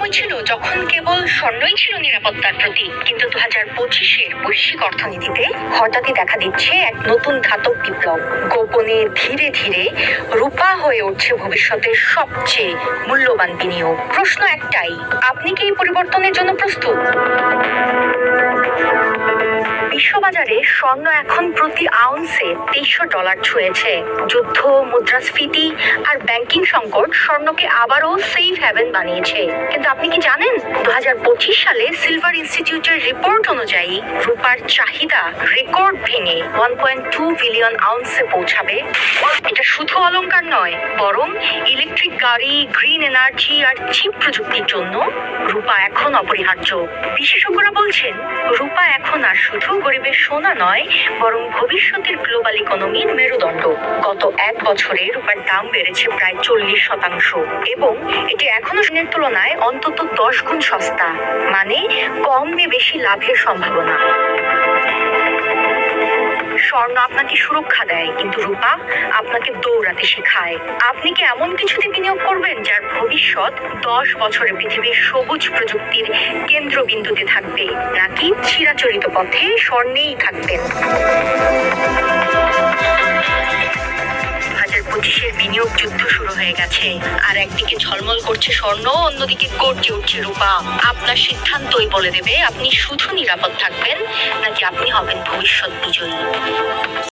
সময় ছিল যখন কেবল স্বর্ণই ছিল নিরাপত্তার প্রতীক, কিন্তু 2025-এর বৈশ্বিক অর্থনীতিতে হঠাৎই দেখা দিচ্ছে এক নতুন ঘাতক বিপ্লব। গোপনে ধীরে ধীরে রূপা হয়ে উঠছে ভবিষ্যতের সবচেয়ে মূল্যবান বিনিয়োগ। প্রশ্ন একটাই, আপনি কি এই পরিবর্তনের জন্য প্রস্তুত? বিশ্ববাজারে স্বর্ণ এখন প্রতি আউন্সে $2300 ছুঁয়েছে। যুদ্ধ, মুদ্রাস্ফীতি আর ব্যাংকিং সংকট স্বর্ণকে আবারও সেফ হ্যাভেন বানিয়েছে। কিন্তু আপনি কি জানেন 2025 সালে সিলভার ইনস্টিটিউটের রিপোর্ট অনুযায়ী রূপার চাহিদা রেকর্ড ভেঙে 1.2 বিলিয়ন আউন্সে পৌঁছাবে। এটা শুধু অলংকার নয়, বরং ইলেকট্রিক গাড়ি, গ্রিন এনার্জি আর চিপ প্রযুক্তির জন্য রূপা এখন অপরিহার্য। বিশেষজ্ঞরা বলছেন রূপা এখন আর শুধু গরিবের সোনা নয়, বরং ভবিষ্যতের গ্লোবাল ইকোনমির মেরুদণ্ড। গত 1 বছরে রূপার দাম বেড়েছে প্রায় 40%, এবং এটি এখনো সোনার তুলনায় অন্তত 10 গুণ সস্তা, মানে কমে বেশি লাভের সম্ভাবনা। স্বর্ণ আপনাকে সুরক্ষা দেয়, কিন্তু রূপা আপনাকে দৌড়াতে শেখায়। আপনি কি এমন কিছুতে বিনিয়োগ করবেন যার ভবিষ্যৎ 10 বছরে পৃথিবীর সবুজ প্রযুক্তির কেন্দ্রবিন্দুতে থাকবে, নাকি চিরাচরিত পথে স্বর্ণেই থাকবেন? 2025-এর বিনিয়োগ যুদ্ধ শুরু হয়ে গেছে, আর একদিকে ঝলমল করছে স্বর্ণ, অন্যদিকে গর্জে উঠছে রূপা। আপনার সিদ্ধান্তই বলে দেবে আপনি শুধু নিরাপদ থাকবেন নাকি আপনি হবেন ভবিষ্যৎ বিজয়ী।